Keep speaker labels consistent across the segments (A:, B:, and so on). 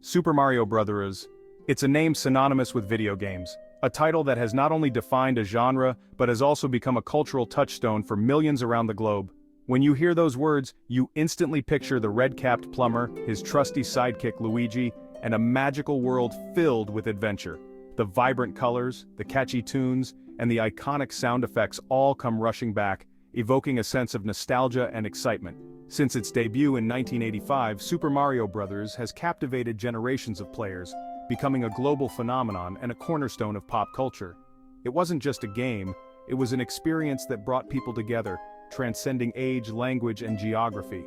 A: Super Mario Bros. It's a name synonymous with video games, a title that has not only defined a genre but has also become a cultural touchstone for millions around the globe. When you hear those words, you instantly picture the red-capped plumber, his trusty sidekick Luigi, and a magical world filled with adventure. The vibrant colors, the catchy tunes, and the iconic sound effects all come rushing back, evoking a sense of nostalgia and excitement. Since its debut in 1985, Super Mario Bros. Has captivated generations of players, becoming a global phenomenon and a cornerstone of pop culture. It wasn't just a game, it was an experience that brought people together, transcending age, language, and geography.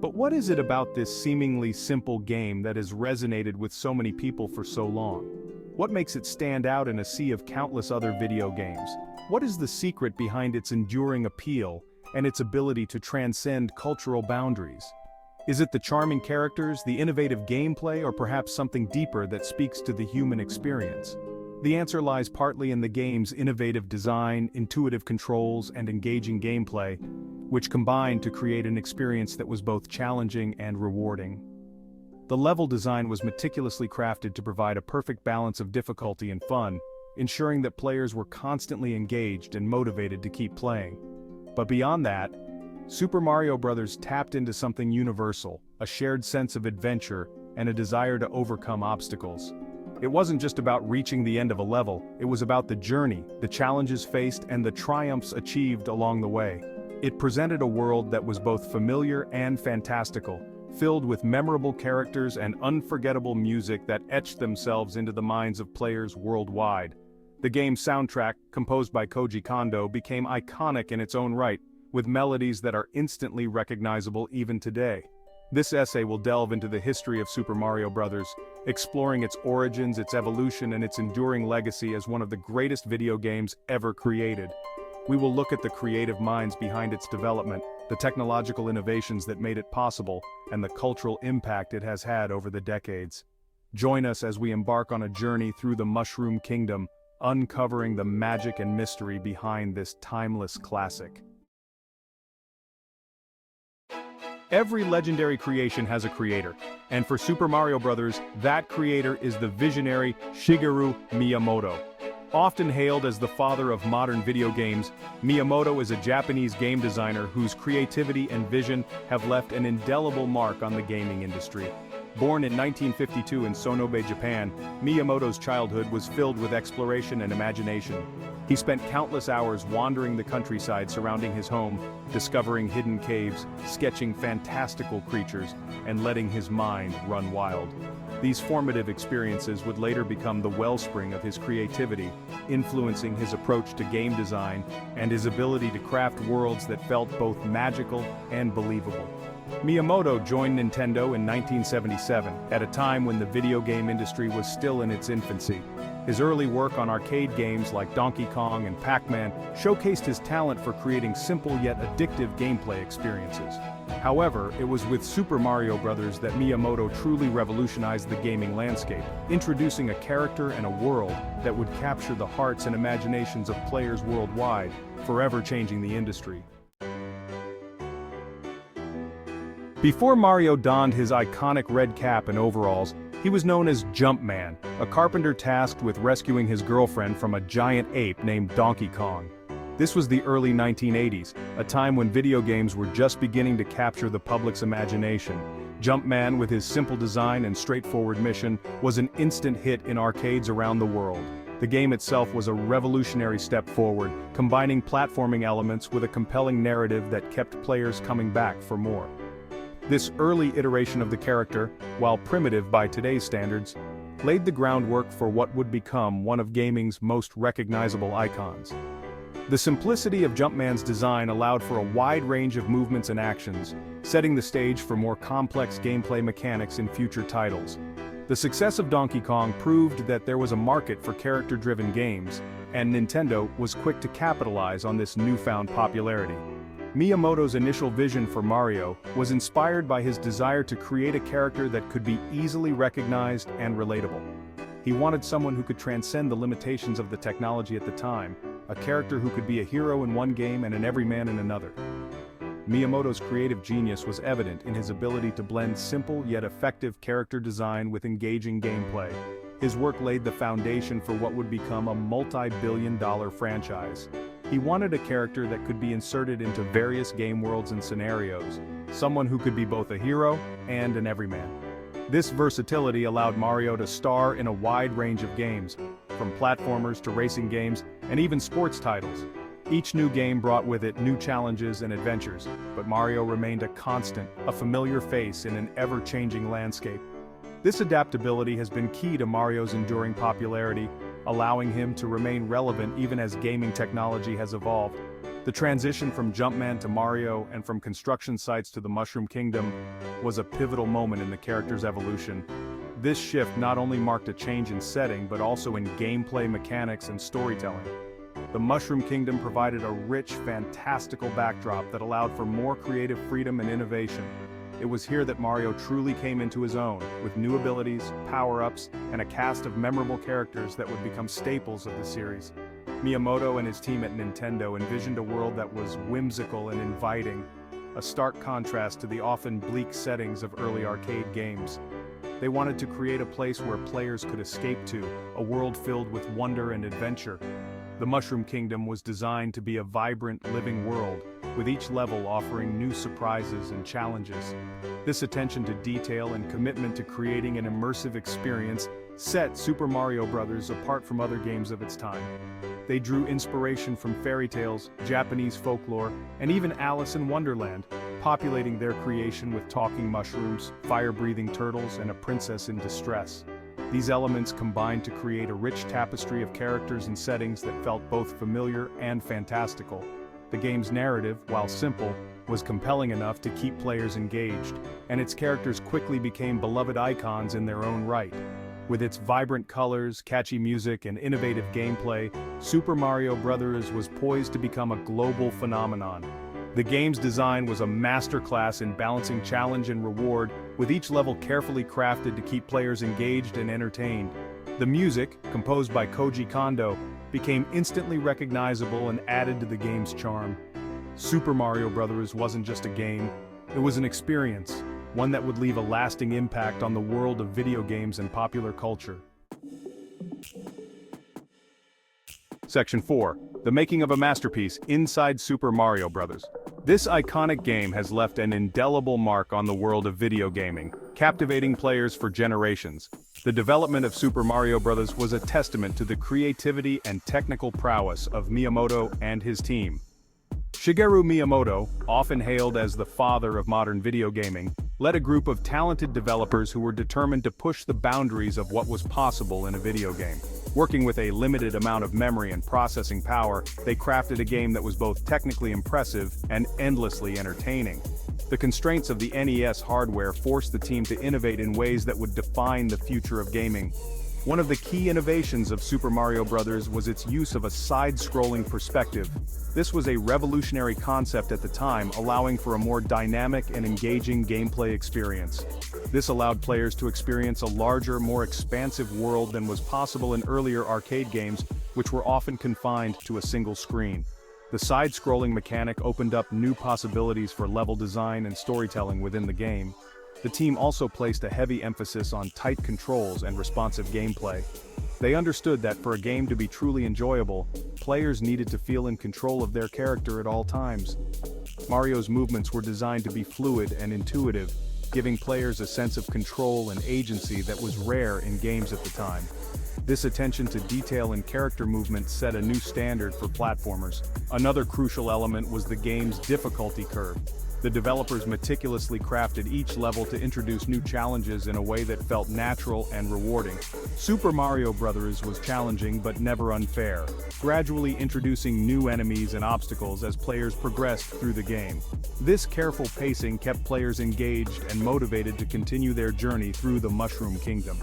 A: But what is it about this seemingly simple game that has resonated with so many people for so long? What makes it stand out in a sea of countless other video games? What is the secret behind its enduring appeal and its ability to transcend cultural boundaries? Is it the charming characters, the innovative gameplay, or perhaps something deeper that speaks to the human experience? The answer lies partly in the game's innovative design, intuitive controls, and engaging gameplay, which combined to create an experience that was both challenging and rewarding. The level design was meticulously crafted to provide a perfect balance of difficulty and fun, ensuring that players were constantly engaged and motivated to keep playing. But beyond that, Super Mario Bros. Tapped into something universal, a shared sense of adventure and a desire to overcome obstacles. It wasn't just about reaching the end of a level, it was about the journey, the challenges faced, and the triumphs achieved along the way. It presented a world that was both familiar and fantastical, filled with memorable characters and unforgettable music that etched themselves into the minds of players worldwide. The game's soundtrack, composed by Koji Kondo, became iconic in its own right, with melodies that are instantly recognizable even today. This essay will delve into the history of Super Mario Bros., exploring its origins, its evolution, and its enduring legacy as one of the greatest video games ever created. We will look at the creative minds behind its development, the technological innovations that made it possible, and the cultural impact it has had over the decades. Join us as we embark on a journey through the Mushroom Kingdom, uncovering the magic and mystery behind this timeless classic. Every legendary creation has a creator, and for Super Mario Bros., that creator is the visionary Shigeru Miyamoto. Often hailed as the father of modern video games, Miyamoto is a Japanese game designer whose creativity and vision have left an indelible mark on the gaming industry. Born in 1952 in Sonobe, Japan, Miyamoto's childhood was filled with exploration and imagination. He spent countless hours wandering the countryside surrounding his home, discovering hidden caves, sketching fantastical creatures, and letting his mind run wild. These formative experiences would later become the wellspring of his creativity, influencing his approach to game design and his ability to craft worlds that felt both magical and believable. Miyamoto joined Nintendo in 1977, at a time when the video game industry was still in its infancy. His early work on arcade games like Donkey Kong and Pac-Man showcased his talent for creating simple yet addictive gameplay experiences. However, it was with Super Mario Bros. That Miyamoto truly revolutionized the gaming landscape, introducing a character and a world that would capture the hearts and imaginations of players worldwide, forever changing the industry. Before Mario donned his iconic red cap and overalls, he was known as Jumpman, a carpenter tasked with rescuing his girlfriend from a giant ape named Donkey Kong. This was the early 1980s, a time when video games were just beginning to capture the public's imagination. Jumpman, with his simple design and straightforward mission, was an instant hit in arcades around the world. The game itself was a revolutionary step forward, combining platforming elements with a compelling narrative that kept players coming back for more. This early iteration of the character, while primitive by today's standards, laid the groundwork for what would become one of gaming's most recognizable icons. The simplicity of Jumpman's design allowed for a wide range of movements and actions, setting the stage for more complex gameplay mechanics in future titles. The success of Donkey Kong proved that there was a market for character-driven games, and Nintendo was quick to capitalize on this newfound popularity. Miyamoto's initial vision for Mario was inspired by his desire to create a character that could be easily recognized and relatable. He wanted someone who could transcend the limitations of the technology at the time, a character who could be a hero in one game and an everyman in another. Miyamoto's creative genius was evident in his ability to blend simple yet effective character design with engaging gameplay. His work laid the foundation for what would become a multi-billion-dollar franchise. He wanted a character that could be inserted into various game worlds and scenarios, someone who could be both a hero and an everyman. This versatility allowed Mario to star in a wide range of games, from platformers to racing games, and even sports titles. Each new game brought with it new challenges and adventures, but Mario remained a constant, a familiar face in an ever-changing landscape. This adaptability has been key to Mario's enduring popularity, allowing him to remain relevant even as gaming technology has evolved. The transition from Jumpman to Mario and from construction sites to the Mushroom Kingdom was a pivotal moment in the character's evolution. This shift not only marked a change in setting but also in gameplay mechanics and storytelling. The Mushroom Kingdom provided a rich, fantastical backdrop that allowed for more creative freedom and innovation. It was here that Mario truly came into his own, with new abilities, power-ups, and a cast of memorable characters that would become staples of the series. Miyamoto and his team at Nintendo envisioned a world that was whimsical and inviting, a stark contrast to the often bleak settings of early arcade games. They wanted to create a place where players could escape to, a world filled with wonder and adventure. The Mushroom Kingdom was designed to be a vibrant, living world, with each level offering new surprises and challenges. This attention to detail and commitment to creating an immersive experience set Super Mario Bros. Apart from other games of its time. They drew inspiration from fairy tales, Japanese folklore, and even Alice in Wonderland, populating their creation with talking mushrooms, fire-breathing turtles, and a princess in distress. These elements combined to create a rich tapestry of characters and settings that felt both familiar and fantastical. The game's narrative, while simple, was compelling enough to keep players engaged, and its characters quickly became beloved icons in their own right. With its vibrant colors, catchy music, and innovative gameplay, Super Mario Bros. Was poised to become a global phenomenon. The game's design was a masterclass in balancing challenge and reward, with each level carefully crafted to keep players engaged and entertained. The music, composed by Koji Kondo, became instantly recognizable and added to the game's charm. Super Mario Bros. Wasn't just a game, it was an experience, one that would leave a lasting impact on the world of video games and popular culture. Section 4. The making of a masterpiece inside Super Mario Bros. This iconic game has left an indelible mark on the world of video gaming, captivating players for generations. The development of Super Mario Bros. Was a testament to the creativity and technical prowess of Miyamoto and his team. Shigeru Miyamoto, often hailed as the father of modern video gaming, led a group of talented developers who were determined to push the boundaries of what was possible in a video game. Working with a limited amount of memory and processing power, they crafted a game that was both technically impressive and endlessly entertaining. The constraints of the NES hardware forced the team to innovate in ways that would define the future of gaming. One of the key innovations of Super Mario Bros. Was its use of a side-scrolling perspective. This was a revolutionary concept at the time, allowing for a more dynamic and engaging gameplay experience. This allowed players to experience a larger, more expansive world than was possible in earlier arcade games, which were often confined to a single screen. The side-scrolling mechanic opened up new possibilities for level design and storytelling within the game. The team also placed a heavy emphasis on tight controls and responsive gameplay. They understood that for a game to be truly enjoyable, players needed to feel in control of their character at all times. Mario's movements were designed to be fluid and intuitive, giving players a sense of control and agency that was rare in games at the time. This attention to detail in character movement set a new standard for platformers. Another crucial element was the game's difficulty curve. The developers meticulously crafted each level to introduce new challenges in a way that felt natural and rewarding. Super Mario Bros. Was challenging but never unfair, gradually introducing new enemies and obstacles as players progressed through the game. This careful pacing kept players engaged and motivated to continue their journey through the Mushroom Kingdom.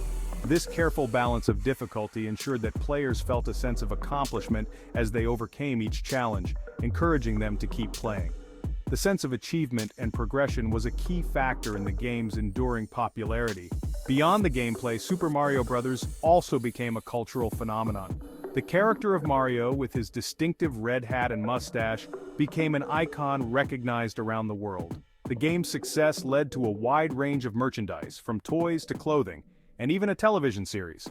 A: This careful balance of difficulty ensured that players felt a sense of accomplishment as they overcame each challenge, encouraging them to keep playing. The sense of achievement and progression was a key factor in the game's enduring popularity. Beyond the gameplay, Super Mario Bros. Also became a cultural phenomenon. The character of Mario, with his distinctive red hat and mustache, became an icon recognized around the world. The game's success led to a wide range of merchandise, from toys to clothing, and even a television series.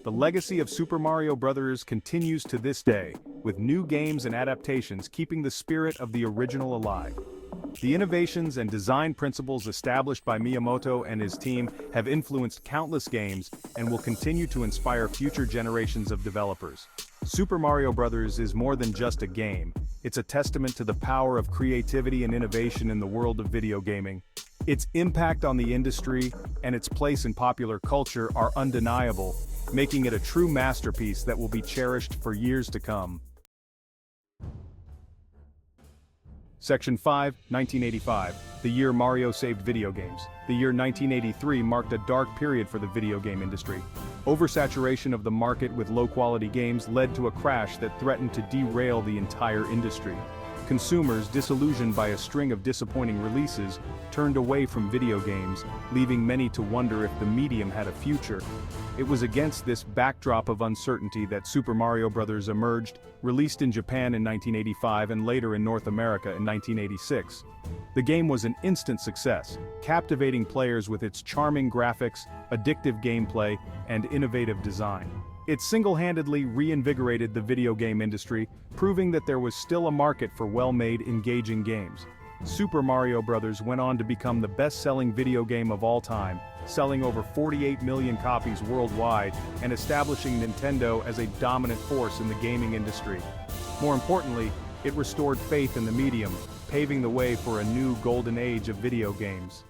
A: The legacy of Super Mario Bros. Continues to this day, with new games and adaptations keeping the spirit of the original alive. The innovations and design principles established by Miyamoto and his team have influenced countless games and will continue to inspire future generations of developers. Super Mario Bros. Is more than just a game, it's a testament to the power of creativity and innovation in the world of video gaming. Its impact on the industry and its place in popular culture are undeniable, making it a true masterpiece that will be cherished for years to come. Section 5, 1985, the year Mario saved video games. The year 1983 marked a dark period for the video game industry. Oversaturation of the market with low-quality games led to a crash that threatened to derail the entire industry. Consumers, disillusioned by a string of disappointing releases, turned away from video games, leaving many to wonder if the medium had a future. It was against this backdrop of uncertainty that Super Mario Bros. Emerged, released in Japan in 1985 and later in North America in 1986. The game was an instant success, captivating players with its charming graphics, addictive gameplay, and innovative design. It single-handedly reinvigorated the video game industry, proving that there was still a market for well-made, engaging games. Super Mario Bros. Went on to become the best-selling video game of all time, selling over 48 million copies worldwide and establishing Nintendo as a dominant force in the gaming industry. More importantly, it restored faith in the medium, paving the way for a new golden age of video games.